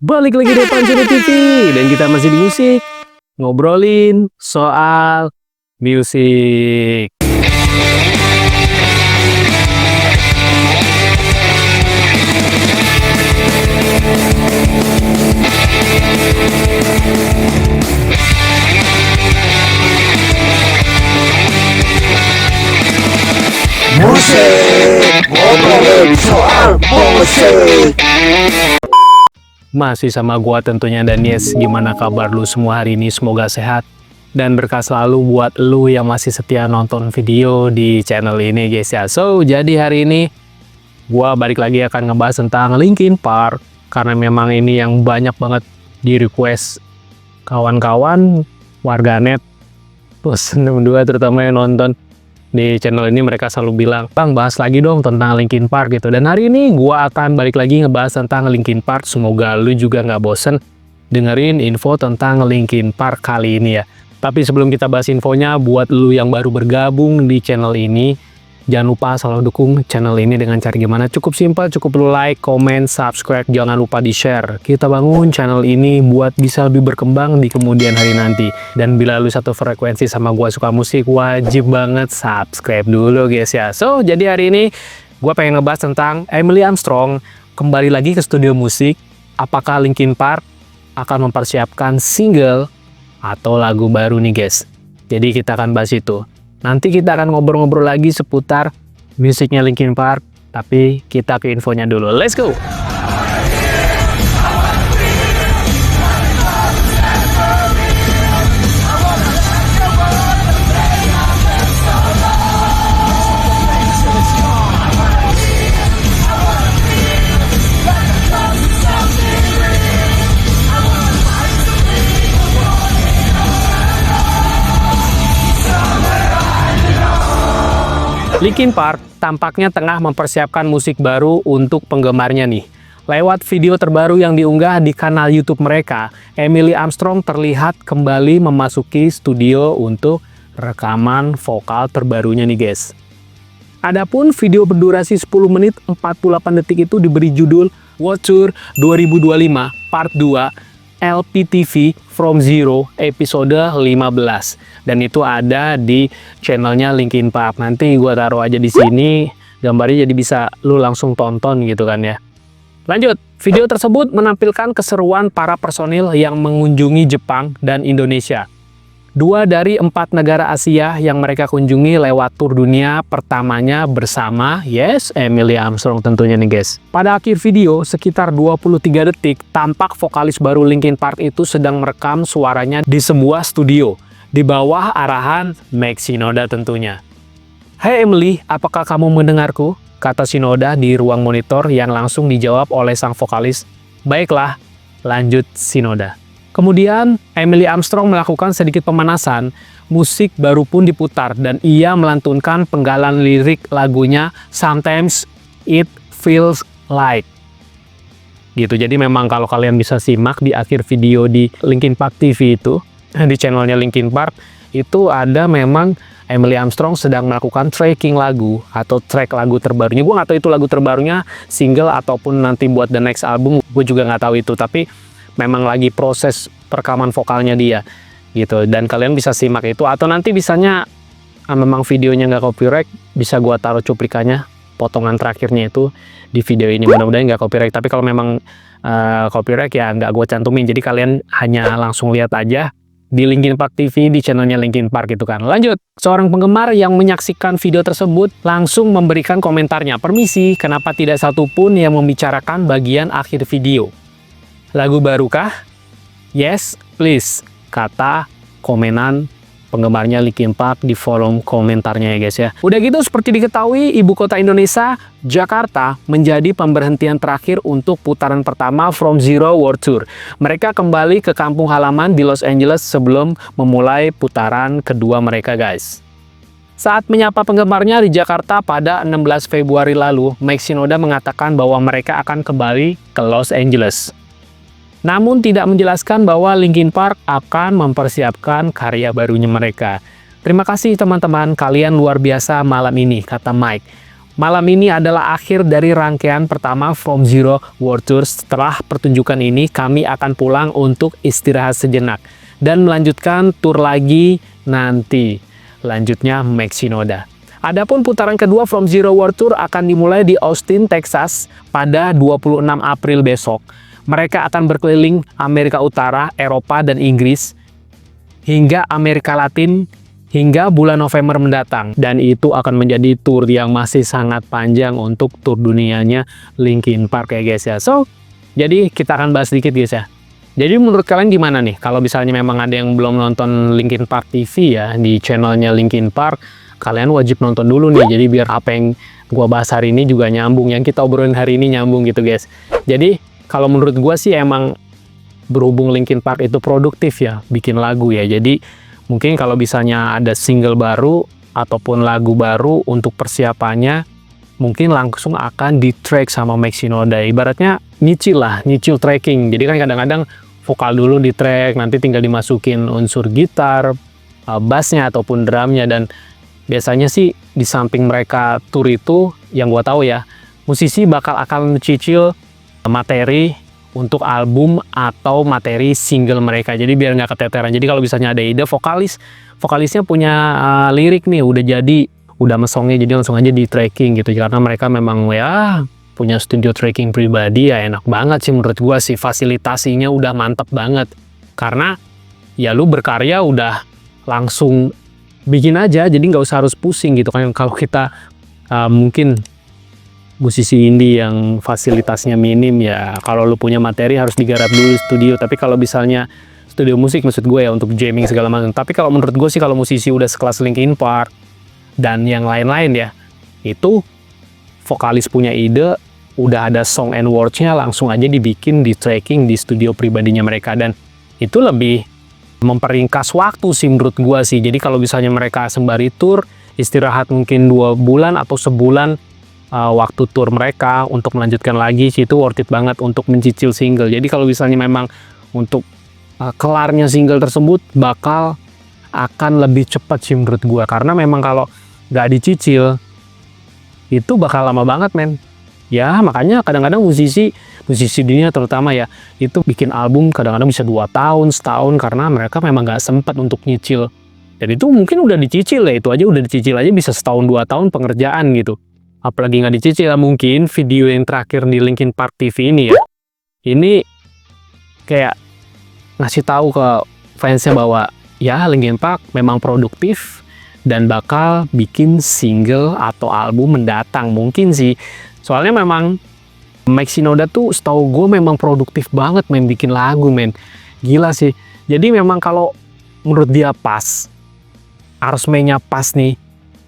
Balik lagi di Pancuri TV dan kita masih di musik, ngobrolin soal musik. Musik, ngobrolin soal musik. Masih sama gua tentunya Danies. Gimana kabar lu semua hari ini? Semoga sehat dan berkah selalu buat lu yang masih setia nonton video di channel ini guys ya. So, jadi hari ini gua balik lagi akan ngebahas tentang Linkin Park karena memang ini yang banyak banget di request kawan-kawan warganet plus 62 terutama yang nonton di channel ini. Mereka selalu bilang, "Bang, bahas lagi dong tentang Linkin Park," gitu. Dan hari ini gua akan balik lagi ngebahas tentang Linkin Park. Semoga lu juga nggak bosen dengerin info tentang Linkin Park kali ini ya. Tapi sebelum kita bahas infonya, buat lu yang baru bergabung di channel ini, jangan lupa selalu dukung channel ini dengan cara gimana? Cukup simpel, cukup lu like, comment, subscribe, jangan lupa di-share. Kita bangun channel ini buat bisa lebih berkembang di kemudian hari nanti. Dan bila lu satu frekuensi sama gua suka musik, wajib banget subscribe dulu guys ya. So, jadi hari ini gua pengen ngebahas tentang Emily Armstrong kembali lagi ke studio musik. Apakah Linkin Park akan mempersiapkan single atau lagu baru nih guys? Jadi kita akan bahas itu. Nanti kita akan ngobrol-ngobrol lagi seputar musiknya Linkin Park, tapi kita ke infonya dulu. Let's go! Linkin Park tampaknya tengah mempersiapkan musik baru untuk penggemarnya nih. Lewat video terbaru yang diunggah di kanal YouTube mereka, Emily Armstrong terlihat kembali memasuki studio untuk rekaman vokal terbarunya nih guys. Adapun video berdurasi 10 menit 48 detik itu diberi judul World Tour 2025 Part 2 LPTV From Zero episode 15, dan itu ada di channelnya Linkin Park. Nanti gua taruh aja di sini gambarnya jadi bisa lu langsung tonton gitu kan ya. Lanjut, video tersebut menampilkan keseruan para personil yang mengunjungi Jepang dan Indonesia. 2 dari 4 negara Asia yang mereka kunjungi lewat tur dunia pertamanya bersama, yes, Emily Armstrong tentunya nih guys. Pada akhir video, sekitar 23 detik, tampak vokalis baru Linkin Park itu sedang merekam suaranya di sebuah studio, di bawah arahan Mike Shinoda tentunya. "Hai Emily, apakah kamu mendengarku?" kata Shinoda di ruang monitor yang langsung dijawab oleh sang vokalis. "Baiklah," lanjut Shinoda. Kemudian, Emily Armstrong melakukan sedikit pemanasan, musik baru pun diputar, dan ia melantunkan penggalan lirik lagunya Sometimes It Feels Like. Gitu, jadi memang kalau kalian bisa simak di akhir video di Linkin Park TV itu, di channelnya Linkin Park, itu ada memang Emily Armstrong sedang melakukan tracking lagu atau track lagu terbarunya. Gue nggak tahu itu lagu terbarunya, single, ataupun nanti buat the next album, gue juga nggak tahu itu, tapi memang lagi proses perekaman vokalnya dia gitu, dan kalian bisa simak itu, atau nanti bisanya memang videonya nggak copyright, bisa gua taruh cuplikannya, potongan terakhirnya itu di video ini, mudah-mudahan nggak copyright. Tapi kalau memang copyright ya nggak gua cantumin, jadi kalian hanya langsung lihat aja di Linkin Park TV di channelnya Linkin Park gitu kan. Lanjut, seorang penggemar yang menyaksikan video tersebut langsung memberikan komentarnya, "Permisi, kenapa tidak satupun yang membicarakan bagian akhir video? Lagu barukah? Yes, please," kata komenan penggemarnya Linkin Park di forum komentarnya ya guys ya. Udah gitu, seperti diketahui, ibu kota Indonesia, Jakarta, menjadi pemberhentian terakhir untuk putaran pertama From Zero World Tour. Mereka kembali ke kampung halaman di Los Angeles sebelum memulai putaran kedua mereka guys. Saat menyapa penggemarnya di Jakarta pada 16 Februari lalu, Mike Shinoda mengatakan bahwa mereka akan kembali ke Los Angeles. Namun tidak menjelaskan bahwa Linkin Park akan mempersiapkan karya barunya mereka. "Terima kasih teman-teman, kalian luar biasa malam ini," kata Mike. Malam ini adalah akhir dari rangkaian pertama From Zero World Tour. Setelah pertunjukan ini, kami akan pulang untuk istirahat sejenak dan melanjutkan tour lagi nanti. Lanjutnya Mike Shinoda. Adapun putaran kedua From Zero World Tour akan dimulai di Austin, Texas pada 26 April besok. Mereka akan berkeliling Amerika Utara, Eropa, dan Inggris hingga Amerika Latin hingga bulan November mendatang. Dan itu akan menjadi tour yang masih sangat panjang untuk tour dunianya Linkin Park ya guys ya. So, jadi kita akan bahas sedikit guys ya. Jadi menurut kalian gimana nih kalau misalnya memang ada yang belum nonton Linkin Park TV ya di channelnya Linkin Park, kalian wajib nonton dulu nih. Jadi biar apa yang gua bahas hari ini juga nyambung, yang kita obrolin hari ini nyambung gitu guys. Jadi kalau menurut gua sih emang berhubung Linkin Park itu produktif ya bikin lagu ya. Jadi mungkin kalau misalnya ada single baru ataupun lagu baru untuk persiapannya, mungkin langsung akan di track sama Mike Shinoda. Ibaratnya nyicil tracking. Jadi kan kadang-kadang vokal dulu di track, nanti tinggal dimasukin unsur gitar, bassnya ataupun drumnya. Dan biasanya sih di samping mereka tour itu, yang gua tahu ya, musisi akan cicil materi untuk album atau materi single mereka. Jadi biar nggak keteteran. Jadi kalau misalnya ada ide vokalisnya punya lirik nih udah jadi, udah mesongnya, jadi langsung aja di tracking gitu. Karena mereka memang ya punya studio tracking pribadi ya, enak banget sih menurut gua sih, fasilitasinya udah mantep banget. Karena ya lu berkarya udah langsung bikin aja, jadi nggak usah harus pusing gitu kan. Kalau kita mungkin musisi indie yang fasilitasnya minim ya, kalau lu punya materi harus digarap dulu studio. Tapi kalau misalnya studio musik maksud gue ya untuk jamming segala macam. Tapi kalau menurut gue sih kalau musisi udah sekelas Linkin Park dan yang lain-lain ya, itu vokalis punya ide, udah ada song and words-nya, langsung aja dibikin di tracking di studio pribadinya mereka. Dan itu lebih memperingkas waktu sih menurut gue sih. Jadi kalau misalnya mereka sembari tour, istirahat mungkin 2 bulan atau sebulan waktu tour mereka untuk melanjutkan lagi sih, itu worth it banget untuk mencicil single. Jadi kalau misalnya memang untuk kelarnya single tersebut bakal akan lebih cepat sih menurut gua, karena memang kalau nggak dicicil itu bakal lama banget men ya. Makanya kadang-kadang musisi dunia terutama ya, itu bikin album kadang-kadang bisa 2 tahun, setahun, karena mereka memang nggak sempat untuk nyicil. Dan itu mungkin udah dicicil ya, itu aja udah dicicil aja bisa setahun 2 tahun pengerjaan gitu. Apalagi nggak dicicil. Mungkin video yang terakhir di Linkin Park TV ini ya, ini kayak ngasih tahu ke fansnya bahwa ya Linkin Park memang produktif dan bakal bikin single atau album mendatang mungkin sih. Soalnya memang Mike Shinoda tuh setahu gue memang produktif banget main bikin lagu men, gila sih. Jadi memang kalau menurut dia pas, aransemennya pas nih,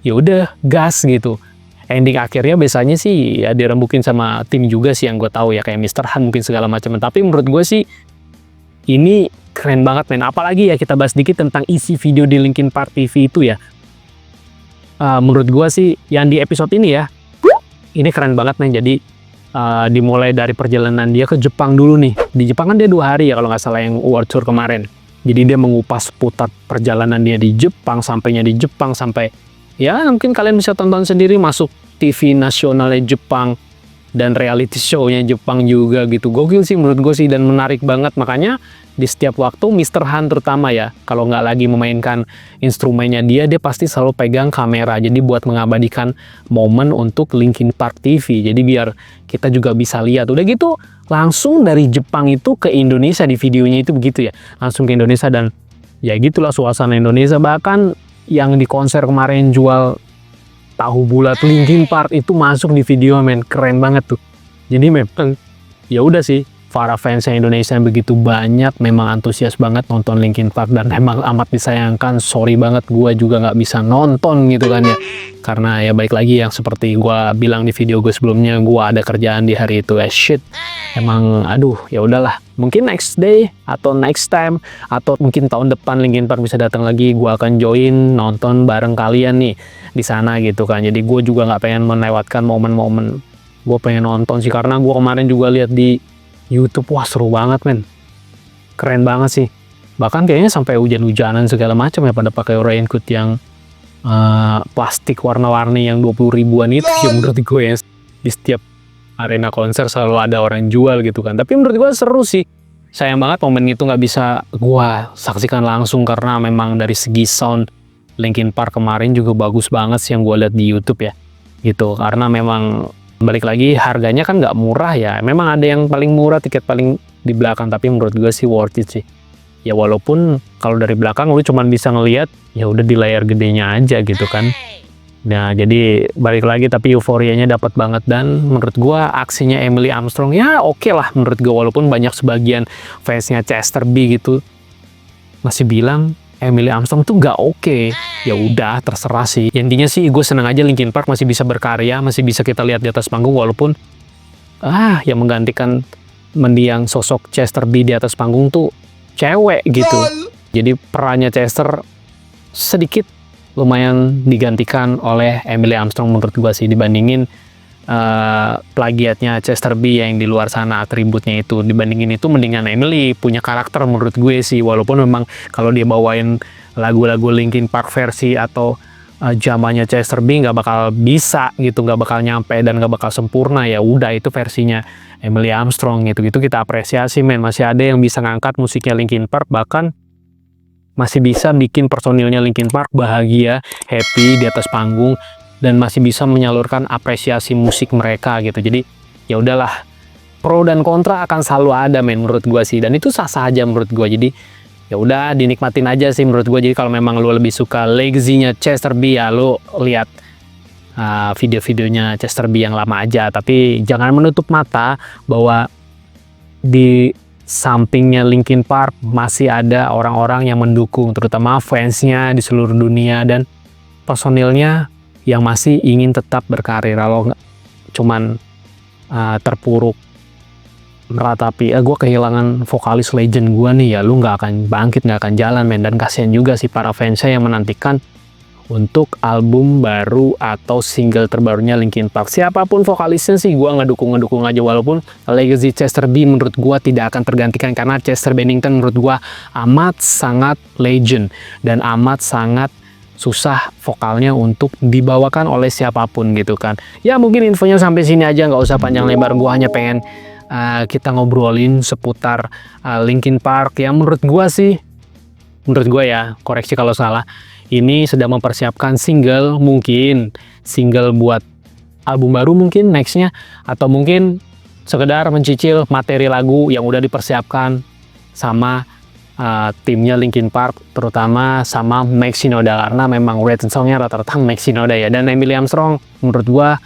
ya udah gas gitu. Ending akhirnya biasanya sih ya dirembukin sama tim juga sih yang gue tahu ya, kayak Mr. Han mungkin segala macam. Tapi menurut gue sih ini keren banget men. Apalagi ya kita bahas dikit tentang isi video di Linkin Park TV itu ya. Menurut gue sih yang di episode ini ya, ini keren banget men. Jadi dimulai dari perjalanan dia ke Jepang dulu nih. Di Jepang kan dia 2 hari ya kalau nggak salah yang World Tour kemarin. Jadi dia mengupas putar perjalanan dia di Jepang, sampainya di Jepang sampai ya mungkin kalian bisa tonton sendiri, masuk TV nasionalnya Jepang dan reality show-nya Jepang juga gitu. Gokil sih menurut gue sih dan menarik banget. Makanya di setiap waktu Mr. Han terutama ya, kalau nggak lagi memainkan instrumennya dia pasti selalu pegang kamera. Jadi buat mengabadikan momen untuk Linkin Park TV. Jadi biar kita juga bisa lihat. Udah gitu langsung dari Jepang itu ke Indonesia di videonya itu begitu ya. Langsung ke Indonesia dan ya gitulah suasana Indonesia. Bahkan yang di konser kemarin jual tahu bulat Linkin Park itu masuk di video men, keren banget tuh. Jadi memang ya udah sih, para fans Indonesia yang begitu banyak memang antusias banget nonton Linkin Park dan memang amat disayangkan. Sorry banget gue juga nggak bisa nonton gitu kan ya, karena ya balik lagi yang seperti gue bilang di video gue sebelumnya, gue ada kerjaan di hari itu. Shit, emang aduh ya udahlah, mungkin next day atau next time atau mungkin tahun depan Linkin Park bisa datang lagi, gue akan join nonton bareng kalian nih di sana gitu kan. Jadi gue juga nggak pengen melewatkan momen-momen, gue pengen nonton sih, karena gue kemarin juga lihat di YouTube, wah seru banget men, keren banget sih. Bahkan kayaknya sampai hujan-hujanan segala macam ya, pada pakai raincoat yang plastik warna-warni yang 20 ribuan itu yang menurut gue ya, di setiap arena konser selalu ada orang jual gitu kan. Tapi menurut gue seru sih. Sayang banget momen itu nggak bisa gue saksikan langsung karena memang dari segi sound Linkin Park kemarin juga bagus banget sih yang gue lihat di YouTube ya. Gitu, karena memang balik lagi harganya kan nggak murah ya. Memang ada yang paling murah, tiket paling di belakang, tapi menurut gue sih worth it sih. Ya walaupun kalau dari belakang lu cuma bisa ngelihat ya udah di layar gedenya aja gitu kan. Nah, jadi balik lagi tapi euforianya dapat banget dan menurut gua aksinya Emily Armstrong ya oke lah menurut gua, walaupun banyak sebagian fansnya Chester B gitu masih bilang Emily Armstrong tuh nggak oke. Ya udah terserah sih. Intinya sih gue seneng aja Linkin Park masih bisa berkarya, masih bisa kita lihat di atas panggung walaupun yang menggantikan mendiang sosok Chester B di atas panggung tuh cewek gitu. Jadi perannya Chester sedikit lumayan digantikan oleh Emily Armstrong menurut gue sih, dibandingin plagiatnya Chester B yang di luar sana atributnya itu. Dibandingin itu mendingan Emily punya karakter menurut gue sih, walaupun memang kalau dia bawain lagu-lagu Linkin Park versi atau zamannya Chester B nggak bakal bisa gitu, nggak bakal nyampe dan nggak bakal sempurna. Ya udah itu versinya Emily Armstrong gitu kita apresiasi men, masih ada yang bisa ngangkat musiknya Linkin Park, bahkan masih bisa bikin personilnya Linkin Park bahagia, happy di atas panggung, dan masih bisa menyalurkan apresiasi musik mereka gitu. Jadi ya udahlah, pro dan kontra akan selalu ada men menurut gua sih, dan itu sah-sah aja menurut gua. Jadi ya udah dinikmatin aja sih menurut gua. Jadi kalau memang lu lebih suka legacy-nya Chester B ya lu lihat video-videonya Chester B yang lama aja, tapi jangan menutup mata bahwa di sampingnya Linkin Park masih ada orang-orang yang mendukung, terutama fansnya di seluruh dunia dan personilnya yang masih ingin tetap berkarir. Kalau nggak cuman terpuruk meratapi gue kehilangan vokalis legend gue nih, ya lu nggak akan bangkit, nggak akan jalan men. Dan kasihan juga sih para fansnya yang menantikan untuk album baru atau single terbarunya Linkin Park. Siapapun vokalisnya sih gue ngedukung aja, walaupun legacy Chester B menurut gue tidak akan tergantikan karena Chester Bennington menurut gue amat sangat legend dan amat sangat susah vokalnya untuk dibawakan oleh siapapun gitu kan. Ya mungkin infonya sampai sini aja, nggak usah panjang lebar. Gue hanya pengen kita ngobrolin seputar Linkin Park yang menurut gue ya, koreksi kalau salah, ini sedang mempersiapkan single, mungkin single buat album baru mungkin nextnya, atau mungkin sekedar mencicil materi lagu yang udah dipersiapkan sama timnya Linkin Park, terutama sama Mike Shinoda, karena memang written songnya rata-rata Mike Shinoda ya. Dan Emily Armstrong menurut gua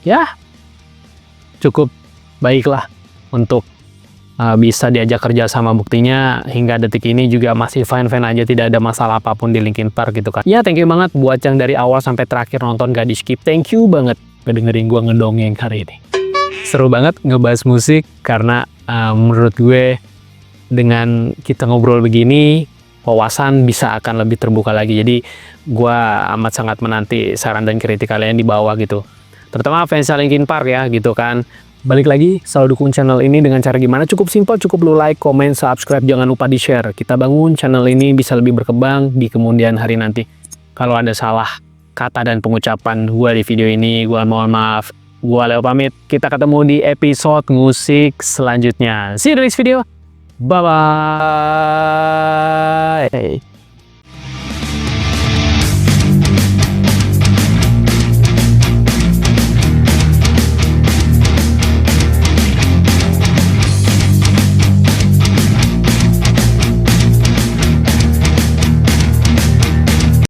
ya cukup baiklah untuk bisa diajak kerja sama, buktinya hingga detik ini juga masih fine-fine aja, tidak ada masalah apapun di Linkin Park gitu kan. Ya thank you banget buat yang dari awal sampai terakhir nonton gak di skip, thank you banget ngedengerin gua ngedongeng hari ini. Seru banget ngebahas musik karena menurut gue dengan kita ngobrol begini wawasan bisa akan lebih terbuka lagi. Jadi gue amat sangat menanti saran dan kritik kalian di bawah gitu, terutama fans Linkin Park ya gitu kan. Balik lagi, selalu dukung channel ini dengan cara gimana? Cukup simpel, cukup lu like, comment, subscribe, jangan lupa di share. Kita bangun channel ini bisa lebih berkembang di kemudian hari nanti. Kalau ada salah kata dan pengucapan gue di video ini, gue mohon maaf. Gue Leo pamit, kita ketemu di episode musik selanjutnya. See you in the next video. Bye-bye.